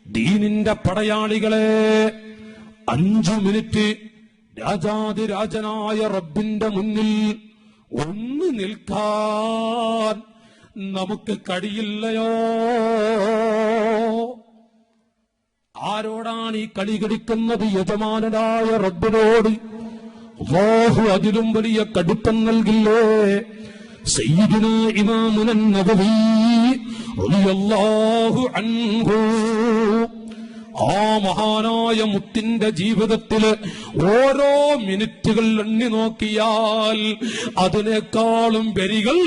ദീനിന്റെ പടയാളികളെ, 5 മിനിറ്റ് രാജാതിരാജനായ റബ്ബിന്റെ മുന്നിൽ ഒന്ന് നിൽക്കാൻ നമുക്ക് കഴിയില്ലയോ? ആരോടാണ് ഈ കളി കളിക്കുന്നത്? യജമാനനായ റബ്ബിനോട്. അല്ലാഹു അതിലും വലിയ കടുപ്പം നൽകില്ലേ? സയ്യിദുനാ ഇമാമുന നബവി റളിയല്ലാഹു അൻഹു, ആ മഹാനായ മുത്തിന്റെ ജീവിതത്തില് ഓരോ മിനിറ്റുകൾ എണ്ണി നോക്കിയാൽ അതിനേക്കാളും വരികൾ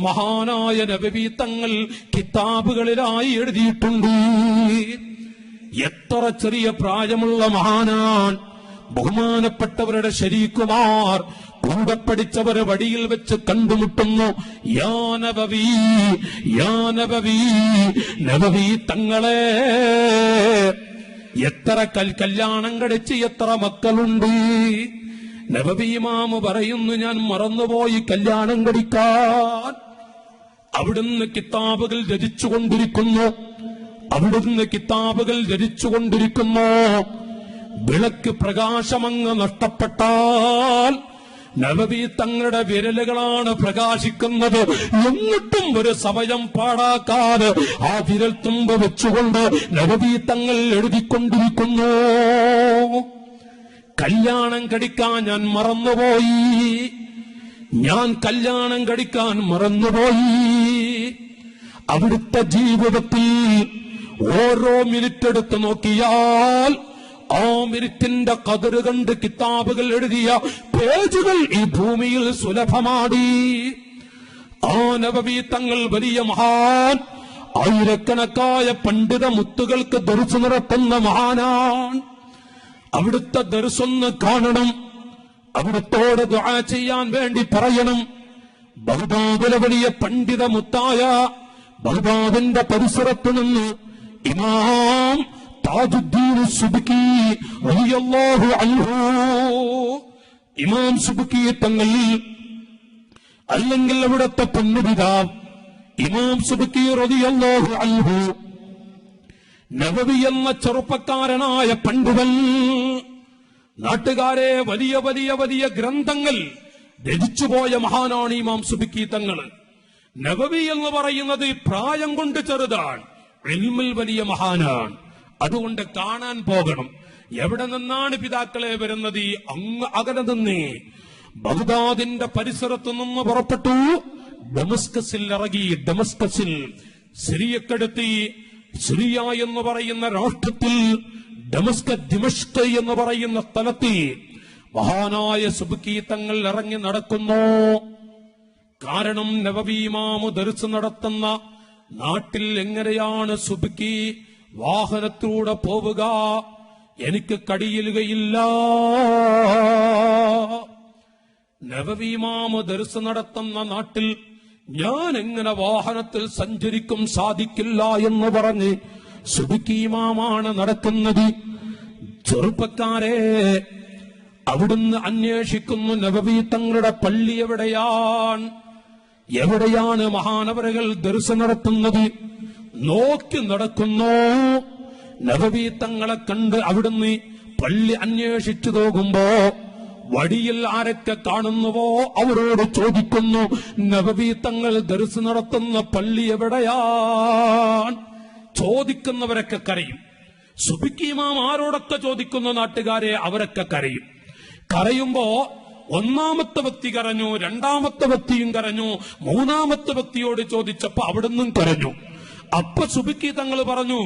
മഹാനായ നബവി തങ്ങൾ കിതാബുകളിലായി എഴുതിയിട്ടുണ്ട്. എത്ര ചെറിയ പ്രായമുള്ള മഹാനാൻ! ബഹുമാനപ്പെട്ടവരുടെ ശരീക്കുമാർ കൂടെ പഠിച്ചവരെ വടിയിൽ വെച്ച് കണ്ടുമുട്ടുന്നു. യാ നബവി, യാ നബവി, നബവി തങ്ങളെ, എത്ര കല്യാണം കഴിച്ച് എത്ര മക്കളുണ്ട്? നബവി ഇമാമ് പറയുന്നു, ഞാൻ മറന്നുപോയി കല്യാണം കഴിക്കാൻ. അവിടുന്ന് കിതാബുകൾ രചിച്ചുകൊണ്ടിരിക്കുന്നു, അവിടുന്ന് കിതാബുകൾ രചിച്ചുകൊണ്ടിരിക്കുന്നു. വിളക്ക് പ്രകാശമങ്ങ് നഷ്ടപ്പെട്ടാൽ നബവി തങ്ങളുടെ വിരലുകളാണ് പ്രകാശിക്കുന്നത്. എന്നിട്ടും ഒരു സമയം പാഴാക്കാതെ ആ വിരൽ തുമ്പ് വെച്ചുകൊണ്ട് നബവി തങ്ങൾ എഴുതിക്കൊണ്ടിരിക്കുന്നു. കല്യാണം കഴിക്കാൻ ഞാൻ മറന്നുപോയി, ഞാൻ കല്യാണം കഴിക്കാൻ മറന്നുപോയി. അവിടുത്തെ ജീവിതത്തിൽ ഓരോ മിനിറ്റ് എടുത്ത് നോക്കിയാൽ ആ മിനിറ്റിന്റെ ഖദർ കണ്ട് കിതാബുകൾ എഴുതിയ പേജുകൾ ഈ ഭൂമിയിൽ സുലഭമാടി. ആ നബവി തങ്ങൾ വലിയ മഹാൻ, ആയിരക്കണക്കായ പണ്ഡിത മുത്തുകൾക്ക് ദർസ് നടത്തുന്ന മഹാനാണ്. അവിടുത്തെ ദർസൊന്ന് കാണണം, അവിടുത്തോട് ദുആ ചെയ്യാൻ വേണ്ടി പറയണം. ബഗ്ദാദിലെ വലിയ പണ്ഡിത മുത്തായ ബഗ്ദാദിന്റെ പരിസരത്ത് നിന്ന് ഇമാം താജുദ്ദീൻ സുബ്കി റളിയല്ലാഹു അൻഹു, ഇമാം സുബ്കി തങ്ങൾ, അല്ലെങ്കിൽ അവിടുത്തെ പൊന്നുപിതാവ് ഇമാം സുബ്കി റളിയല്ലാഹു അൻഹു, നബവി എന്ന ചെറുപ്പക്കാരനായ പണ്ഡിതൻ, നാട്ടുകാരെ വലിയ വലിയ വലിയ ഗ്രന്ഥങ്ങൾ രചിച്ചുപോയ മഹാനാണ് ഇമാം സുബ്കി തങ്ങൾ. നബവി എന്ന് പറയുന്നത് പ്രായം കൊണ്ട് ചെറുതാണ്, ഇൽമിൽ വലിയ മഹാനാണ്. അതുകൊണ്ട് കാണാൻ പോകണം. എവിടെ നിന്നാണ് പിതാക്കളെ വരുന്നത്? അങ്ങ് അകലെ നിന്നേ ബഗ്ദാദിന്റെ പരിസരത്ത് നിന്ന് പുറപ്പെട്ടു ഡമസ്കസിൽ ഇറങ്ങി. ഡമസ്കസിൽ സിറിയക്കടുത്തി, സിറിയ എന്ന് പറയുന്ന രാഷ്ട്രത്തിൽ ദിമഷ്ക് എന്ന് പറയുന്ന സ്ഥലത്ത് മഹാനായ സുബ്കി തങ്ങൾ ഇറങ്ങി നടക്കുന്നു. കാരണം നബവി ഇമാം ദർസ് നടത്തുന്ന നാട്ടിൽ എങ്ങനെയാണ് സുബ്കി വാഹനത്തിലൂടെ പോവുക? എനിക്ക് കഴിയുകയില്ല. നബവി ഇമാം ദർസ് നടത്തുന്ന നാട്ടിൽ ഞാൻ എങ്ങനെ വാഹനത്തിൽ സഞ്ചരിക്കും? സാധിക്കില്ല എന്ന് പറഞ്ഞ് സുബ്കി ഇമാമാണ് നടക്കുന്നത്. ചെറുപ്പക്കാരെ, അവിടുന്ന് അന്വേഷിക്കുന്നു നബവി തങ്ങളുടെ പള്ളി എവിടെയാണ്, എവിടെയാണ് മഹാനവറുകൾ ദർസ് നടത്തുന്നത്. നോക്കി നടക്കുന്നു. നബവി തങ്ങളെ കണ്ട് അവിടുന്ന് പള്ളി അന്വേഷിച്ചു പോകുമ്പോ വഴിയിൽ ആരൊക്കെ കാണുന്നുവോ അവരോട് ചോദിക്കുന്നു, നബവി തങ്ങൾ ദർസ് നടത്തുന്ന പള്ളി എവിടെയാണ്? ചോദിക്കുന്നവരൊക്കെ കരയും. സുബ്കി ഇമാം ആരോടൊക്കെ ചോദിക്കുന്നു നാട്ടുകാരെ, അവരൊക്കെ കരയും. കരയുമ്പോ ഒന്നാമത്തെ വ്യക്തി കരഞ്ഞു, രണ്ടാമത്തെ വ്യക്തിയും കരഞ്ഞു, മൂന്നാമത്തെ വ്യക്തിയോട് ചോദിച്ചപ്പോ അവിടുന്നും കരഞ്ഞു. അപ്പൊ സുബ്കി തങ്ങൾ പറഞ്ഞു,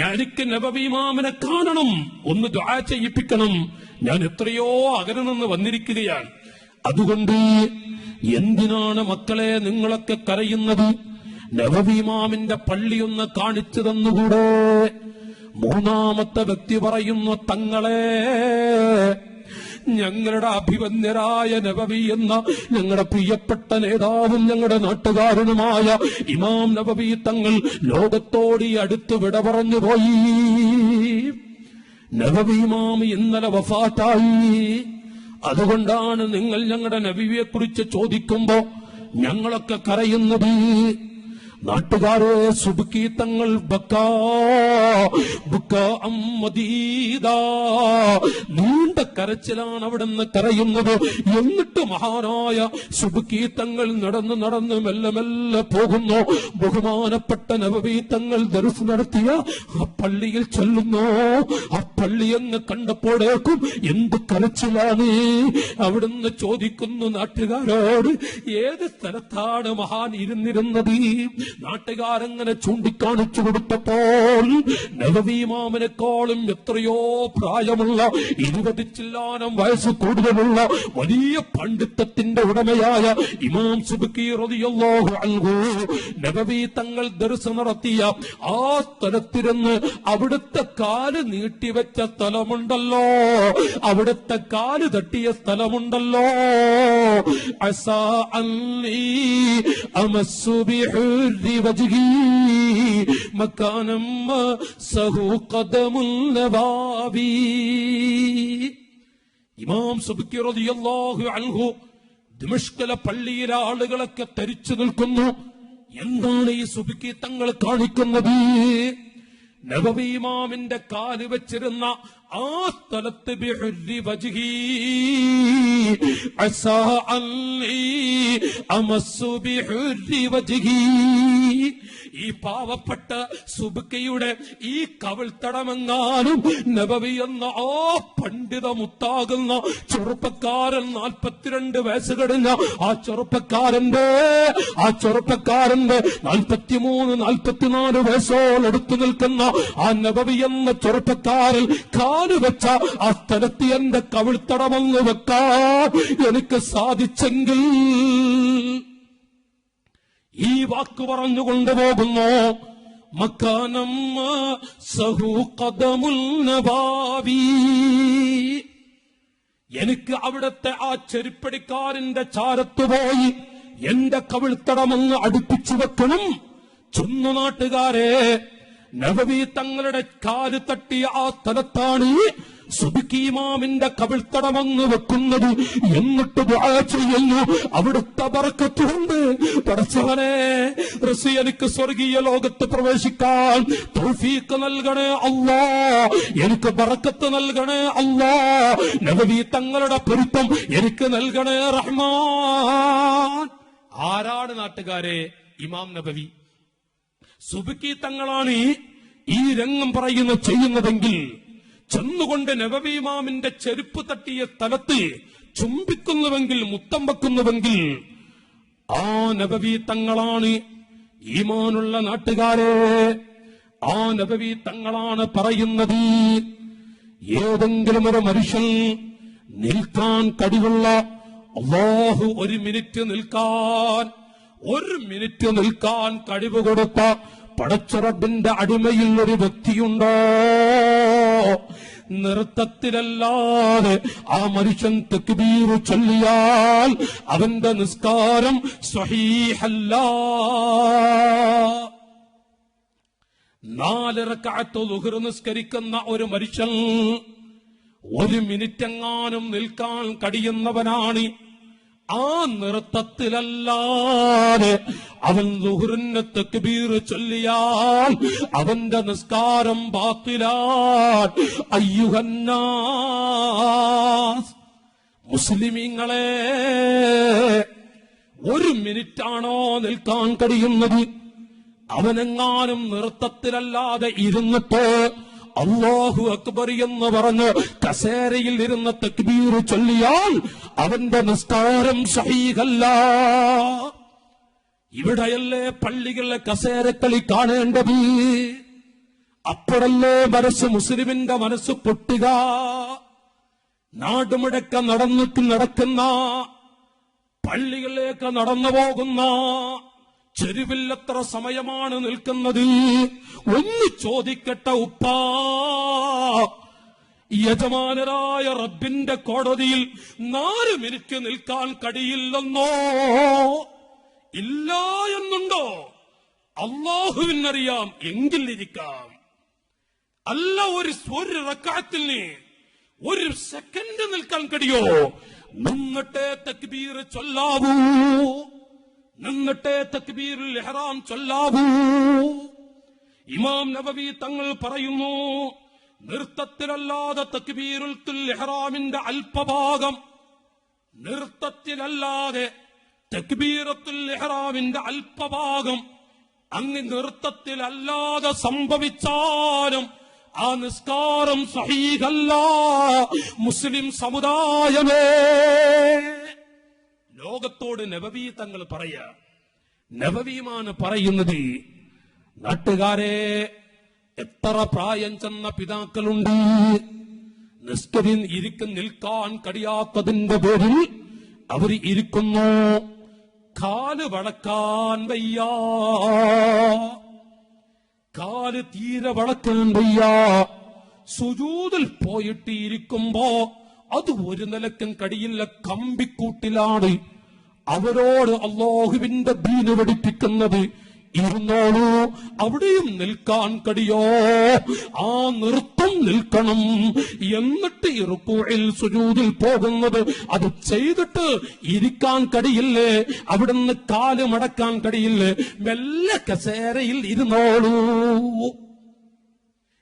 എനിക്ക് നബവി ഇമാമിനെ കാണണം, ഒന്ന് ദുആ ചെയ്യിപ്പിക്കണം. ഞാൻ എത്രയോ അകലെ നിന്ന് വന്നിരിക്കുകയാണ്. അതുകൊണ്ട് എന്തിനാണ് മക്കളെ നിങ്ങളൊക്കെ കരയുന്നത്? നബവി ഇമാമിന്റെ പള്ളി ഒന്ന് കാണിച്ചു തന്നുകൂടെ? മൂന്നാമത്തെ വ്യക്തി പറയുന്നു, തങ്ങളെ, ഞങ്ങളുടെ അഭിവന്യരായ നബവി എന്ന ഞങ്ങളുടെ പ്രിയപ്പെട്ട നേതാവും ഞങ്ങളുടെ നാട്ടുകാരനുമായ ഇമാം നബവി തങ്ങൾ ലോകത്തോടി അടുത്ത് വിട പറഞ്ഞു പോയി. നബവി ഇമാം ഇന്നലെ വഫാത്തായി. അതുകൊണ്ടാണ് നിങ്ങൾ ഞങ്ങളുടെ നബിയെ കുറിച്ച് ചോദിക്കുമ്പോ ഞങ്ങളൊക്കെ കരയുന്നത്. നാട്ടുകാരെ സുബ്കി തങ്ങൾ നീണ്ട കരച്ചിലാണ് അവിടുന്ന് കരയുന്നത്. എന്നിട്ട് മഹാനായ സുബ്കി തങ്ങൾ നടന്ന് നടന്ന് മെല്ലെ മെല്ലെ പോകുന്നു. ബഹുമാനപ്പെട്ട നബവി തങ്ങൾ ദർസ് നടത്തിയ ആ പള്ളിയിൽ ചെല്ലുന്നു. ആ പള്ളി അങ്ങ് കണ്ടപ്പോഴേക്കും എന്ത് കരച്ചിലാണ്. അവിടുന്ന് ചോദിക്കുന്നു നാട്ടുകാരോട്, ഏത് സ്ഥലത്താണ് മഹാൻ ഇരുന്നിരുന്നത്? നാട്ടുകാരങ്ങനെ ചൂണ്ടിക്കാണിച്ചു കൊടുത്തപ്പോൾ നബവി ഇമാമിനെക്കാളും എത്രയോ പ്രായമുള്ള 20 ചില്ലാനം വയസ്സ് കൂടുതലുള്ള വലിയ പണ്ഡിത്തത്തിന്റെ ഉടമയായ ഇമാം സുബ്കി റളിയല്ലാഹു അൻഹു നബവി തങ്ങൾ ദർസ് നടത്തിയ ആ സ്ഥലത്തിരുന്ന് അവിടുത്തെ കാല് നീട്ടിവെച്ച സ്ഥലമുണ്ടല്ലോ, അവിടുത്തെ കാല് തട്ടിയ സ്ഥലമുണ്ടല്ലോ. അസാ അല്ലി അമസ്സു ബിഹുരി വജ്ഹി മകാനം സഹു ഖദമുൽ നവാബി. ഇമാം സുബ്കി റളിയല്ലാഹു അൻഹു ദിമഷ്കിലെ പള്ളിയിലെ ആളുകളൊക്കെ തരിച്ചു നിൽക്കുന്നു. എന്താണ് ഈ സുബ്കി തങ്ങൾ കാണിക്കുന്നത്? നബവി ഇമാമിന്റെ കാല് വെച്ചിരുന്ന ആ സ്ഥലത്ത് ബിഹുരി വജ്ഹി അസാ അല്ലി അമസ്സു ബിഹുരി വജ്ഹി. ഈ പാവപ്പെട്ട സുബ്കിയുടെ ഈ കവിൾത്തടമെങ്ങാനും നബവി എന്ന ആ പണ്ഡിത മുത്താകുന്ന ചെറുപ്പക്കാരൻ 42 വയസ്സ് കഴിഞ്ഞ ആ ചെറുപ്പക്കാരന്റെ 43, 44 വയസ്സോളെടുത്തു നിൽക്കുന്ന ആ നബവി എന്ന ചെറുപ്പക്കാരൻ കാലുവെച്ച ആ സ്ഥലത്ത് എന്റെ കവിൾത്തടമെന്ന് വെക്കാൻ എനിക്ക് സാധിച്ചെങ്കിൽ ഈ വാക്ക് പറഞ്ഞു കൊണ്ടുപോകുന്നു. മക്കാനം സഹു ഖദമുൽ നവാബി. എനിക്ക് അവിടുത്തെ ആ ചെരുപ്പടിക്കാരന്റെ ചാരത്ത് പോയി എന്റെ കവിൾത്തടമെന്ന് അടുപ്പിച്ചു വെക്കണം. ചൊന്നു നാട്ടുകാരെ, നബവി തങ്ങളുടെ കാല് തട്ടിയ ആ സ്ഥലത്താണ് സുബ്കി ഇമാമിന്റെ കവിൾത്തടമെന്ന് വെക്കുന്നത്. എന്നിട്ട് ദുആ ചെയ്യുന്നു, അവിടുത്തെ ബറക്കത്ത് കൊണ്ട് പടച്ചവനെ റസി എനിക്ക് സ്വർഗീയ ലോകത്ത് പ്രവേശിക്കാൻ തൗഫീഖ് നൽകണേ അല്ലാ, എനിക്ക് ബറക്കത്ത് നൽകണേ അല്ലാ, നബവി തങ്ങളുടെ പൊരുത്തം എനിക്ക് നൽകണേ റഹ്മാൻ. ആരാണ് നാട്ടുകാരെ? ഇമാം നബവി. സുബ്കി തങ്ങളാണ് ഈ രംഗം ചെയ്യുന്നതെങ്കിൽ ചെന്നുകൊണ്ട് നബവി ഇമാമിന്റെ ചെരുപ്പ് തട്ടിയ സ്ഥലത്ത് ചുംബിക്കുന്നുവെങ്കിൽ, മുത്തം വെക്കുന്നുവെങ്കിൽ ആ നബവി തങ്ങളാണ്. ഈമാനുള്ള നാട്ടുകാരെ, ആ നബവി തങ്ങളാണ് പറയുന്നത്. ഏതെങ്കിലും ഒരു മനുഷ്യൻ നിൽക്കാൻ കഴിവുള്ള, അല്ലാഹു ഒരു മിനിറ്റ് നിൽക്കാൻ കഴിവ് കൊടുത്ത പടച്ചറബിന്റെ അടിമയിൽ ഒരു വ്യക്തിയുണ്ടോ? നൃത്തത്തിലല്ലാതെ ആ മനുഷ്യൻ തക്ബീർ ചൊല്ലിയാൽ അവന്റെ നിസ്കാരം സ്വഹീഹല്ല. 4 റക്അത്ത് ളുഹർ നിസ്കരിക്കുന്ന ഒരു മനുഷ്യൻ 1 മിനിറ്റെങ്ങാനും നിൽക്കാൻ കഴിയുന്നവനാണ്. ആ നൃത്തത്തിലല്ലാതെ അവൻ ളുഹറിന് തക്ബീർ ചൊല്ലിയാൽ അവന്റെ നിസ്കാരം ബാത്തിലാൻ. അയ്യുഹന്നാസ്, മുസ്ലിമീങ്ങളെ, 1 മിനിറ്റാണോ നിൽക്കാൻ കഴിയുന്നത്? അവനെങ്ങാനും നൃത്തത്തിലല്ലാതെ ഇരുന്നിട്ട് അല്ലാഹു അക്ബർ എന്ന് പറഞ്ഞ് കസേരയിൽ ഇരുന്ന തക്ബീർ ചൊല്ലിയാൽ അവന്റെ നിസ്കാരം സഹീഹല്ല. ഇവിടെയല്ലേ പള്ളികളിലെ കസേരക്കളി കാണേണ്ടത്? അപ്പോഴല്ലേ മുസ്ലിമിന്റെ മനസ്സ് പൊട്ടുക. നാടുമുടക്ക നടക്കുന്ന പള്ളികളിലേക്ക് നടന്നു പോകുന്ന ചെരുവിൽ എത്ര സമയമാണ് നിൽക്കുന്നത്? ഒന്ന് ചോദിക്കട്ടെ ഉപ്പാ, യജമാനരായ റബ്ബിന്റെ കോടതിയിൽ 4 മിനിറ്റ് നിൽക്കാൻ കഴിയില്ലെന്നോ? ഇല്ല എന്നുണ്ടോ? അല്ലാഹുവിനറിയാം. എങ്കിൽ ഇരിക്കാം. അല്ല, ഒരു റക്അത്തിന് 1 സെക്കൻഡ് നിൽക്കാൻ കഴിയോ? നിന്നിട്ടേ തക്ബീർ ചൊല്ലാവൂ. നിന്നിട്ടേ തക്ബീറുൽ ഇഹ്റാം ചൊല്ലാവൂ. ഇമാം നബവി തങ്ങൾ പറയുന്നു, നൃത്തത്തിലല്ലാതെ തക്ബീറുൽ ഇഹ്റാമിന്റെ അല്പഭാഗം, നൃത്തത്തിലല്ലാതെ തക്ബീറത്തുൽ ഇഹ്റാമിന്റെ അല്പഭാഗം അങ്ങ് നൃത്തത്തിലല്ലാതെ സംഭവിച്ചാലും ആ നിസ്കാരം സഹീഹല്ല. മുസ്ലിം സമുദായമേ, ലോകത്തോട് നബവി തങ്ങൾ പറയാ, നബവിയുമാണ് പറയുന്നത്, നാട്ടുകാരെ, എത്ര പ്രായം ചെന്ന പിതാക്കളുണ്ട്, നിൽക്കാൻ കഴിയാത്തതിന്റെ പേരിൽ അവർ ഇരിക്കുന്നു, കാല് വളക്കാൻ വയ്യ, കാല് തീരെ വളക്കാൻ വയ്യ. സുജൂദിൽ പോയിട്ട് ഇരിക്കുമ്പോ അത് ഒരു നിലക്കും കടിയില്ല, കമ്പിക്കൂട്ടിലാണ്. അവരോട് അല്ലാഹുവിന്റെ ദീന് പഠിപ്പിക്കുന്നത്, ഇരുന്നോളൂ, അവിടെയും നിൽക്കാൻ കഴിയോ? ആ നൃത്തം നിൽക്കണം. എന്നിട്ട് റുകൂഇൽ സുജൂദിൽ പോകുന്നത്, അത് ചെയ്തിട്ട് ഇരിക്കാൻ കഴിയില്ലേ? അവിടുന്ന് കാല് മടക്കാൻ കഴിയില്ലേ? മെല്ലെ കസേരയിൽ ഇരുന്നോളൂ.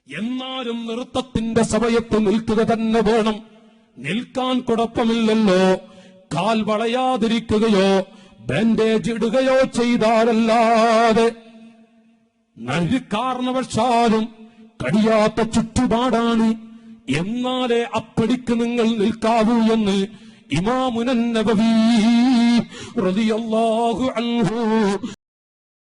എന്നാലും നൃത്തത്തിന്റെ സമയത്ത് നിൽക്കുക തന്നെ വേണം. നിൽക്കാൻ കുഴപ്പമില്ലല്ലോ. കാൽ വളയാതിരിക്കുകയോ ബാൻഡേജ് ഇടുകയോ ചെയ്താലല്ലാതെ ഒരു കാരണവശാലും കഴിയാത്ത ചുറ്റുപാടാണ്. എന്നാലേ അപ്പടിക്ക് നിങ്ങൾ നിൽക്കാവൂ എന്ന് ഇമാമുൻ നബവി റളിയല്ലാഹു അൻഹു